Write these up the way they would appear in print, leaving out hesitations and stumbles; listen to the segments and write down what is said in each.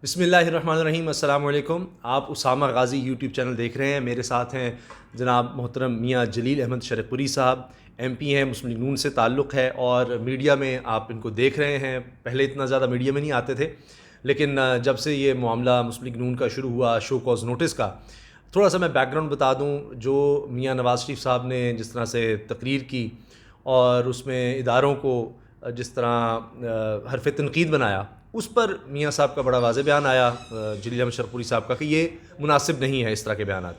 بسم اللہ الرحمن الرحیم. السلام علیکم. آپ اسامہ غازی یوٹیوب چینل دیکھ رہے ہیں. میرے ساتھ ہیں جناب محترم میاں جلیل احمد شرق پوری صاحب. ایم پی ہیں, مسلم لیگ نون سے تعلق ہے, اور میڈیا میں آپ ان کو دیکھ رہے ہیں. پہلے اتنا زیادہ میڈیا میں نہیں آتے تھے, لیکن جب سے یہ معاملہ مسلم لیگ نون کا شروع ہوا, شو کاز نوٹس کا, تھوڑا سا میں بیک گراؤنڈ بتا دوں. جو میاں نواز شریف صاحب نے جس طرح سے تقریر کی اور اس میں اداروں کو جس طرح حرف تنقید بنایا, اس پر میاں صاحب کا بڑا واضح بیان آیا, جلیل احمد شرق پوری صاحب کا, کہ یہ مناسب نہیں ہے اس طرح کے بیانات.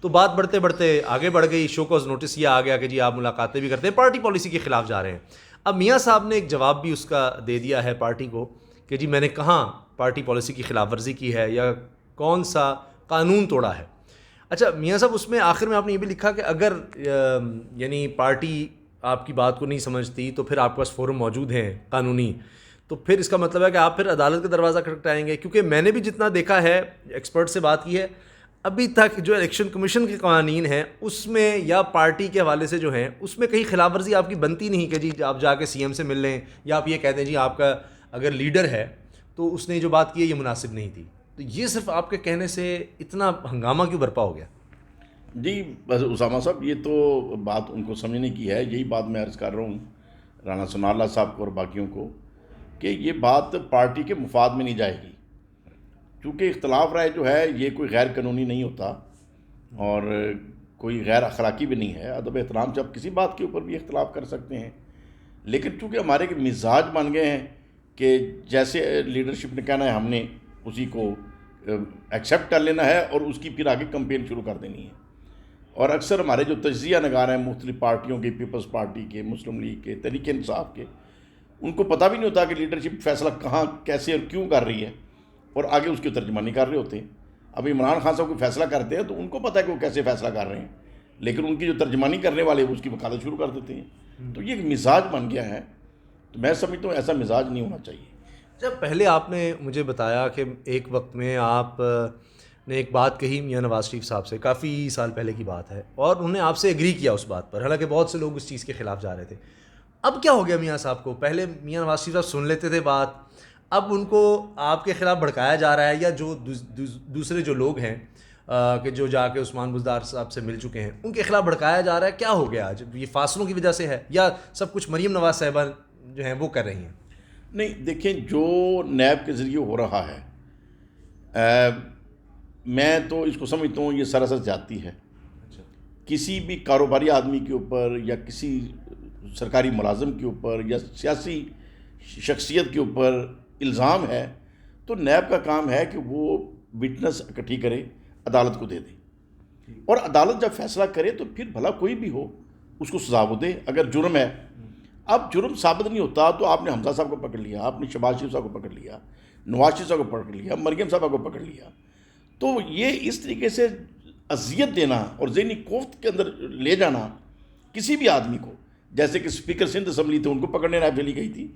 تو بات بڑھتے بڑھتے آگے بڑھ گئی. شو کاز نوٹس یہ آ گیا کہ جی آپ ملاقاتیں بھی کرتے ہیں, پارٹی پالیسی کے خلاف جا رہے ہیں. اب میاں صاحب نے ایک جواب بھی اس کا دے دیا ہے پارٹی کو کہ جی میں نے کہاں پارٹی پالیسی کی خلاف ورزی کی ہے یا کون سا قانون توڑا ہے. اچھا میاں صاحب, اس میں آخر میں آپ نے یہ بھی لکھا کہ اگر یعنی پارٹی آپ کی بات کو نہیں سمجھتی تو پھر آپ کے پاس فورم موجود ہیں قانونی, تو پھر اس کا مطلب ہے کہ آپ پھر عدالت کا دروازہ کھٹکھٹائیں گے. کیونکہ میں نے بھی جتنا دیکھا ہے, ایکسپرٹ سے بات کی ہے, ابھی تک جو الیکشن کمیشن کے قوانین ہیں اس میں یا پارٹی کے حوالے سے جو ہیں اس میں کہیں خلاف ورزی آپ کی بنتی نہیں کہ جی آپ جا کے سی ایم سے مل لیں, یا آپ یہ کہتے ہیں جی آپ کا اگر لیڈر ہے تو اس نے جو بات کی ہے یہ مناسب نہیں تھی. تو یہ صرف آپ کے کہنے سے اتنا ہنگامہ کیوں برپا ہو گیا؟ جی بس اسامہ صاحب, یہ تو بات ان کو سمجھنے کی ہے. یہی بات میں عرض کر رہا ہوں رانا ثناء اللہ صاحب کو اور باقیوں کو کہ یہ بات پارٹی کے مفاد میں نہیں جائے گی. چونکہ اختلاف رائے جو ہے یہ کوئی غیر قانونی نہیں ہوتا اور کوئی غیر اخلاقی بھی نہیں ہے. ادب احترام سے آپ کسی بات کے اوپر بھی اختلاف کر سکتے ہیں, لیکن چونکہ ہمارے مزاج بن گئے ہیں کہ جیسے لیڈرشپ نے کہنا ہے ہم نے اسی کو ایکسیپٹ کر لینا ہے اور اس کی پھر آگے کمپین شروع کر دینی ہے. اور اکثر ہمارے جو تجزیہ نگار ہیں مختلف پارٹیوں کے, پیپلز پارٹی کے, مسلم لیگ کے, تحریک انصاف کے, ان کو پتہ بھی نہیں ہوتا کہ لیڈرشپ فیصلہ کہاں کیسے اور کیوں کر رہی ہے, اور آگے اس کی ترجمانی کر رہے ہوتے ہیں. اب عمران خان صاحب کوئی فیصلہ کرتے ہیں تو ان کو پتہ ہے کہ وہ کیسے فیصلہ کر رہے ہیں, لیکن ان کی جو ترجمانی کرنے والے ہیں اس کی وکالت شروع کر دیتے ہیں. تو یہ ایک مزاج بن گیا ہے. تو میں سمجھتا ہوں ایسا مزاج نہیں ہونا چاہیے. جب پہلے آپ نے مجھے بتایا کہ ایک وقت میں آپ نے ایک بات کہی میاں نواز شریف صاحب سے, کافی سال پہلے کی بات ہے, اور انہوں نے آپ سے ایگری کیا اس بات پر, حالانکہ بہت سے لوگ اس چیز کے خلاف جا رہے تھے. اب کیا ہو گیا میاں صاحب کو؟ پہلے میاں نواز شریف صاحب سن لیتے تھے بات, اب ان کو آپ کے خلاف بھڑکایا جا رہا ہے, یا جو دوسرے جو لوگ ہیں کہ جو جا کے عثمان بزدار صاحب سے مل چکے ہیں ان کے خلاف بھڑکایا جا رہا ہے؟ کیا ہو گیا آج؟ یہ فاصلوں کی وجہ سے ہے یا سب کچھ مریم نواز صاحبہ جو ہیں وہ کر رہی ہیں؟ نہیں دیکھیں, جو نیب کے ذریعے ہو رہا ہے میں تو اس کو سمجھتا ہوں یہ سراسر زیادتی ہے. کسی بھی کاروباری آدمی کے اوپر یا کسی سرکاری ملازم کے اوپر یا سیاسی شخصیت کے اوپر الزام ہے تو نیب کا کام ہے کہ وہ وٹنس اکٹھی کرے, عدالت کو دے دے, اور عدالت جب فیصلہ کرے تو پھر بھلا کوئی بھی ہو اس کو سزا وہ دے اگر جرم ہے. اب جرم ثابت نہیں ہوتا تو آپ نے حمزہ صاحب کو پکڑ لیا, آپ نے شہباز شریف صاحب کو پکڑ لیا, نواز شریف صاحب کو پکڑ لیا, مریم صاحب کو پکڑ لیا. تو یہ اس طریقے سے اذیت دینا اور ذہنی کوفت کے اندر لے جانا کسی بھی آدمی کو, جیسے کہ اسپیکر سندھ اسمبلی تھے ان کو پکڑنے نیب چلی گئی تھی,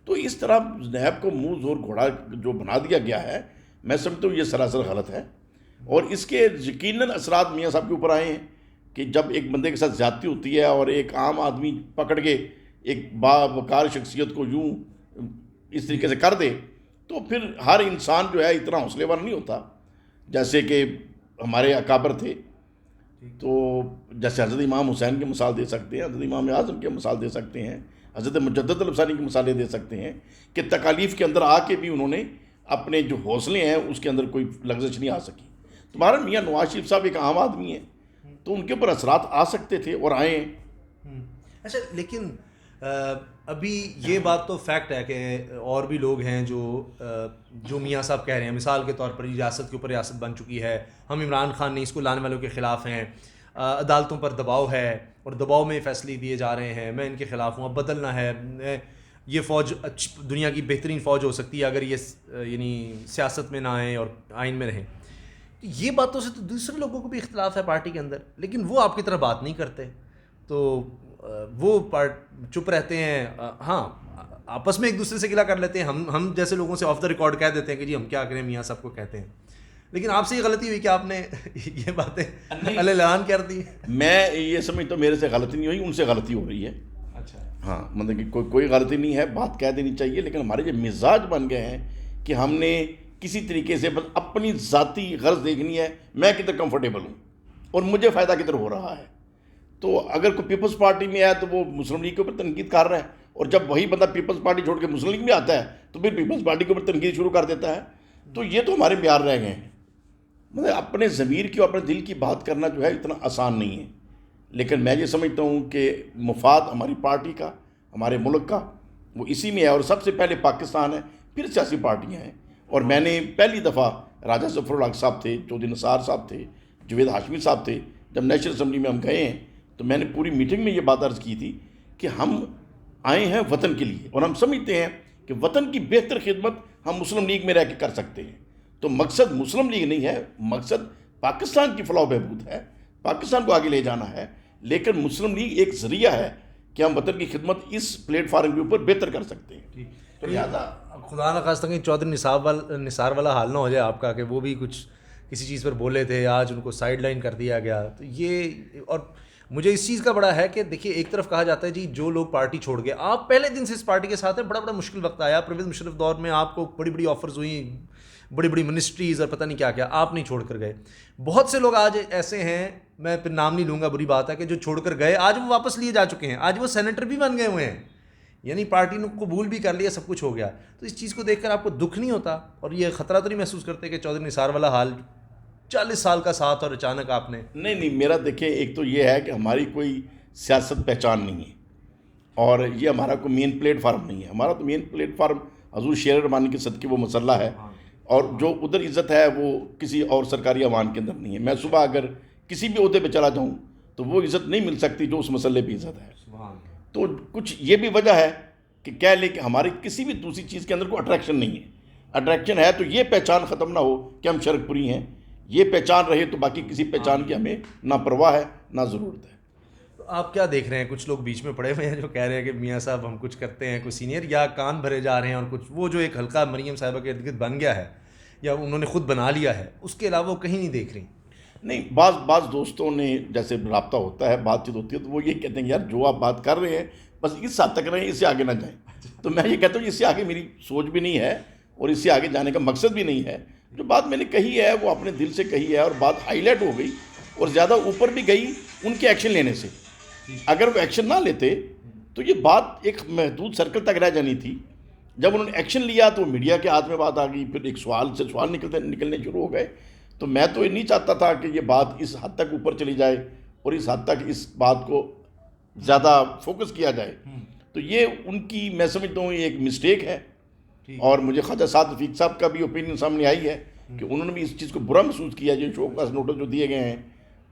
تو اس طرح نیب کو منہ زور گھوڑا جو بنا دیا گیا ہے, میں سمجھتا ہوں یہ سراسر غلط ہے. اور اس کے یقیناً اثرات میاں صاحب کے اوپر آئے ہیں کہ جب ایک بندے کے ساتھ زیادتی ہوتی ہے اور ایک عام آدمی پکڑ کے ایک باوقار شخصیت کو یوں اس طریقے سے کر دے تو پھر ہر انسان جو ہے اتنا حوصلے ور نہیں ہوتا. جیسے کہ ہمارے اکابر تھے, تو جیسے حضرت امام حسین کی مثال دے سکتے ہیں, حضرت امام اعظم کی مثال دے سکتے ہیں, حضرت مجدد الفسانی کی مثالیں دے سکتے ہیں کہ تکالیف کے اندر آ کے بھی انہوں نے اپنے جو حوصلے ہیں اس کے اندر کوئی لغزش نہیں آ سکی. تمہارا میاں نواز شریف صاحب ایک عام آدمی ہے تو ان کے اوپر اثرات آ سکتے تھے اور آئے ہیں. اچھا, لیکن ابھی یہ بات تو فیکٹ ہے کہ اور بھی لوگ ہیں جو میاں صاحب کہہ رہے ہیں, مثال کے طور پر ریاست کے اوپر ریاست بن چکی ہے, ہم عمران خان نہیں اس کو لانے والوں کے خلاف ہیں, عدالتوں پر دباؤ ہے اور دباؤ میں فیصلے دیے جا رہے ہیں, میں ان کے خلاف ہوں, اب بدلنا ہے, یہ فوج دنیا کی بہترین فوج ہو سکتی ہے اگر یہ یعنی سیاست میں نہ آئیں اور آئین میں رہیں. یہ باتوں سے تو دوسرے لوگوں کو بھی اختلاف ہے پارٹی کے اندر, لیکن وہ آپ کی طرح بات نہیں کرتے, تو وہ چپ رہتے ہیں. ہاں آپس میں ایک دوسرے سے گلا کر لیتے ہیں, ہم جیسے لوگوں سے آف دا ریکارڈ کہہ دیتے ہیں کہ جی ہم کیا کریں, میاں صاحب کو کہتے ہیں, لیکن آپ سے یہ غلطی ہوئی کہ آپ نے یہ باتیں اعلان کر دی. میں یہ سمجھتا ہوں میرے سے غلطی نہیں ہوئی, ان سے غلطی ہو رہی ہے. اچھا, ہاں مطلب کہ کوئی غلطی نہیں ہے, بات کہہ دینی چاہیے, لیکن ہمارے جو مزاج بن گئے ہیں کہ ہم نے کسی طریقے سے بس اپنی ذاتی غرض دیکھنی ہے، میں کدھر کمفرٹیبل ہوں اور مجھے فائدہ کدھر ہو رہا ہے. تو اگر کوئی پیپلز پارٹی میں ہے تو وہ مسلم لیگ کے اوپر تنقید کر رہا ہے، اور جب وہی بندہ پیپلز پارٹی چھوڑ کے مسلم لیگ میں آتا ہے تو پھر پیپلز پارٹی کے اوپر تنقید شروع کر دیتا ہے. تو یہ تو ہمارے معیار رہ گئے ہیں. مطلب اپنے ضمیر کی اور اپنے دل کی بات کرنا جو ہے اتنا آسان نہیں ہے. لیکن میں یہ سمجھتا ہوں کہ مفاد ہماری پارٹی کا، ہمارے ملک کا، وہ اسی میں ہے، اور سب سے پہلے پاکستان ہے، پھر سیاسی پارٹیاں ہیں. اور میں نے پہلی دفعہ راجہ ظفر الحق صاحب تھے، چودھری نثار صاحب تھے، جوید ہاشمی صاحب تھے، جب نیشنل اسمبلی میں ہم گئے ہیں تو میں نے پوری میٹنگ میں یہ بات عرض کی تھی کہ ہم آئے ہیں وطن کے لیے، اور ہم سمجھتے ہیں کہ وطن کی بہتر خدمت ہم مسلم لیگ میں رہ کے کر سکتے ہیں. تو مقصد مسلم لیگ نہیں ہے، مقصد پاکستان کی فلاح و بہبود ہے، پاکستان کو آگے لے جانا ہے. لیکن مسلم لیگ ایک ذریعہ ہے کہ ہم وطن کی خدمت اس پلیٹ فارم کے اوپر بہتر کر سکتے ہیں. تو لہٰذا خدا نہ خواستہ کہیں چودھری نثار والا حال نہ ہو جائے آپ کا کہ وہ بھی کچھ کسی چیز پر بولے تھے، آج ان کو سائڈ لائن کر دیا گیا. تو یہ، اور مجھے اس چیز کا بڑا ہے کہ دیکھیے ایک طرف کہا جاتا ہے جی جو لوگ پارٹی چھوڑ گئے، آپ پہلے دن سے اس پارٹی کے ساتھ ہیں، بڑا مشکل وقت آیا، پرویز مشرف دور میں آپ کو بڑی بڑی آفرز ہوئیں، بڑی بڑی منسٹریز اور پتہ نہیں کیا کیا، آپ نہیں چھوڑ کر گئے. بہت سے لوگ آج ایسے ہیں، میں پھر نام نہیں لوں گا، بری بات ہے، کہ جو چھوڑ کر گئے آج وہ واپس لیے جا چکے ہیں، آج وہ سینیٹر بھی بن گئے ہوئے ہیں، یعنی پارٹی نے قبول بھی کر لیا، سب کچھ ہو گیا. تو اس چیز کو دیکھ کر آپ کو دکھ نہیں ہوتا اور یہ خطرہ تو نہیں محسوس کرتے کہ چودھری نثار والا حال 40 سال کا ساتھ اور اچانک آپ نے؟ نہیں، میرا دیکھیں ایک تو یہ ہے کہ ہماری کوئی سیاست پہچان نہیں ہے، اور یہ ہمارا کوئی مین پلیٹ فارم نہیں ہے. ہمارا تو مین پلیٹ فارم حضور شیر رحمانی کے صدقے وہ مسلح ہے، اور جو ادھر عزت ہے وہ کسی اور سرکاری عوام کے اندر نہیں ہے. میں صبح اگر کسی بھی عہدے پہ چلا جاؤں تو وہ عزت نہیں مل سکتی جو اس مسئلے پہ عزت ہے. تو کچھ یہ بھی وجہ ہے کہ کہہ لیں کہ ہماری کسی بھی دوسری چیز کے اندر کوئی اٹریکشن نہیں ہے. اٹریکشن ہے تو یہ پہچان ختم نہ ہو کہ ہم شرک پوری ہیں، یہ پہچان رہے تو باقی کسی پہچان کی ہمیں نہ پرواہ ہے نہ ضرورت ہے. تو آپ کیا دیکھ رہے ہیں؟ کچھ لوگ بیچ میں پڑے ہوئے ہیں جو کہہ رہے ہیں کہ میاں صاحب ہم کچھ کرتے ہیں، کوئی سینئر، یا کان بھرے جا رہے ہیں، اور کچھ وہ جو ایک حلقہ مریم صاحبہ کے ارد گرد بن گیا ہے یا انہوں نے خود بنا لیا ہے، اس کے علاوہ وہ کہیں نہیں دیکھ رہی؟ نہیں، بعض دوستوں نے جیسے رابطہ ہوتا ہے، بات چیت ہوتی ہے، تو وہ یہ کہتے ہیں یار جو آپ بات کر رہے ہیں بس اس حد تک رہیں، اس سے آگے نہ جائیں. تو میں یہ کہتا ہوں اس سے آگے میری سوچ بھی نہیں ہے اور اس سے آگے جانے کا مقصد بھی نہیں ہے. جو بات میں نے کہی ہے وہ اپنے دل سے کہی ہے، اور بات ہائی لائٹ ہو گئی اور زیادہ اوپر بھی گئی ان کے ایکشن لینے سے. اگر وہ ایکشن نہ لیتے تو یہ بات ایک محدود سرکل تک رہ جانی تھی. جب انہوں نے ایکشن لیا تو میڈیا کے ہاتھ میں بات آ گئی، پھر ایک سوال سے سوال نکلنے شروع ہو گئے. تو میں تو یہ نہیں چاہتا تھا کہ یہ بات اس حد تک اوپر چلی جائے اور اس حد تک اس بات کو زیادہ فوکس کیا جائے. تو یہ ان کی، میں سمجھتا ہوں یہ ایک مسٹیک ہے. اور مجھے خواجہ سعد رفیق صاحب کا بھی اوپینین سامنے آئی ہے کہ انہوں نے بھی اس چیز کو برا محسوس کیا، جو شو کاز نوٹس جو دیے گئے ہیں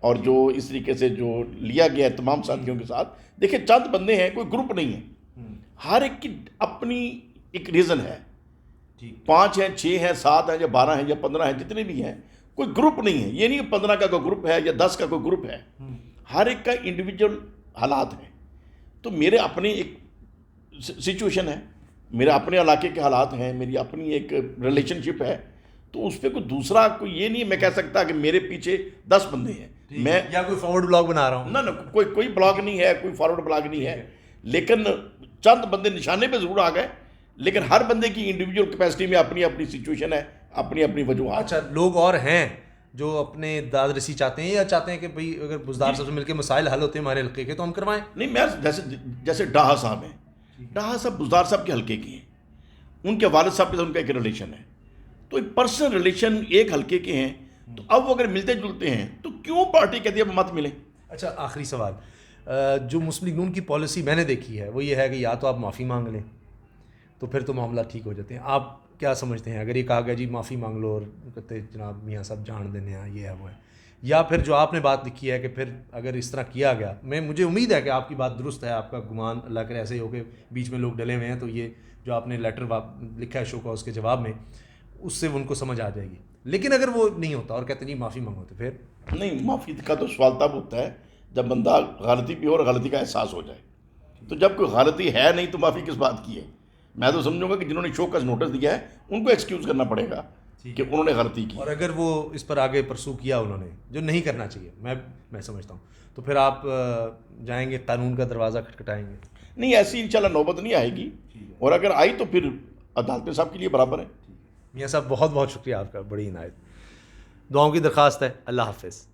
اور جو اس طریقے سے جو لیا گیا ہے تمام ساتھیوں کے ساتھ. دیکھیں چند بندے ہیں، کوئی گروپ نہیں ہے، ہر ایک کی اپنی ایک ریزن ہے. 5 ہیں، 6 ہیں، 7 ہیں، یا 12 ہیں، یا 15 ہیں، جتنے بھی ہیں، کوئی گروپ نہیں ہے. یہ نہیں کہ 15 کا کوئی گروپ ہے یا 10 کا کوئی گروپ ہے، ہر ایک کا انڈیویجول حالات ہیں. تو میرے اپنے ایک سچویشن ہے، میرے اپنے علاقے کے حالات ہیں، میری اپنی ایک ریلیشن شپ ہے. تو اس پہ کوئی دوسرا کوئی یہ نہیں میں کہہ سکتا کہ میرے پیچھے 10 بندے ہیں، میں یا کوئی فارورڈ بلاگ بنا رہا ہوں. نہ کوئی بلاگ نہیں ہے، کوئی فارورڈ بلاگ نہیں ہے. لیکن چند بندے نشانے پہ ضرور آ گئے، لیکن ہر بندے کی انڈیویجول کیپیسٹی میں اپنی اپنی سچویشن ہے، اپنی اپنی وجوہات. اچھا، لوگ اور ہیں جو اپنے داد رسی چاہتے ہیں یا چاہتے ہیں کہ بھئی اگر بزدار صاحب سے مل کے مسائل حل ہوتے ہیں ہمارے حلقے کے تو ہم کروائیں؟ نہیں، میں جیسے ڈاہا صاحب ہیں، ڈاہا صاحب بزدار صاحب کے حلقے کی ہیں، ان کے والد صاحب کے ساتھ ان کا ایک ریلیشن ہے، تو ایک پرسنل ریلیشن ایک حلقے کے ہیں. تو اب وہ اگر ملتے جلتے ہیں تو کیوں پارٹی کہتی ہے مت ملیں؟ اچھا، آخری سوال، جو مسلم لیگ نون کی پالیسی میں نے دیکھی ہے وہ یہ ہے کہ یا تو آپ معافی مانگ لیں تو پھر تو معاملہ ٹھیک ہو جاتے ہیں. آپ کیا سمجھتے ہیں اگر یہ کہا گیا جی معافی مانگ لو اور کہتے جناب میاں صاحب جان دینے ہیں، یہ ہے وہ ہے، یا پھر جو آپ نے بات لکھی ہے کہ پھر اگر اس طرح کیا گیا، مجھے امید ہے کہ آپ کی بات درست ہے، آپ کا گمان اللہ کرے ایسے ہی ہو کہ بیچ میں لوگ ڈلے ہوئے ہیں، تو یہ جو آپ نے لیٹر لکھا ہے شو کا اس کے جواب میں، اس سے ان کو سمجھ آ جائے گی. لیکن اگر وہ نہیں ہوتا اور کہتے نہیں معافی مانگو تو پھر نہیں، معافی کا تو سوال تب ہوتا ہے جب بندہ غلطی پہ ہو اور غلطی کا احساس ہو جائے. تو جب کوئی غلطی ہے نہیں تو معافی کس بات کی ہے؟ میں تو سمجھوں گا کہ جنہوں نے شو کا نوٹس دیا ہے ان کو ایکسکیوز کرنا پڑے گا کہ انہوں نے غلطی کی. اور اگر وہ اس پر آگے پرسو کیا انہوں نے جو نہیں کرنا چاہیے، میں سمجھتا ہوں، تو پھر آپ جائیں گے قانون کا دروازہ کھٹکھٹائیں گے؟ نہیں، ایسی انشاءاللہ نوبت نہیں آئے گی، اور اگر آئی تو پھر عدالت صاحب کے لیے برابر ہے. میاں صاحب بہت بہت شکریہ آپ کا, بڑی عنایت. دعاؤں کی درخواست ہے. اللہ حافظ.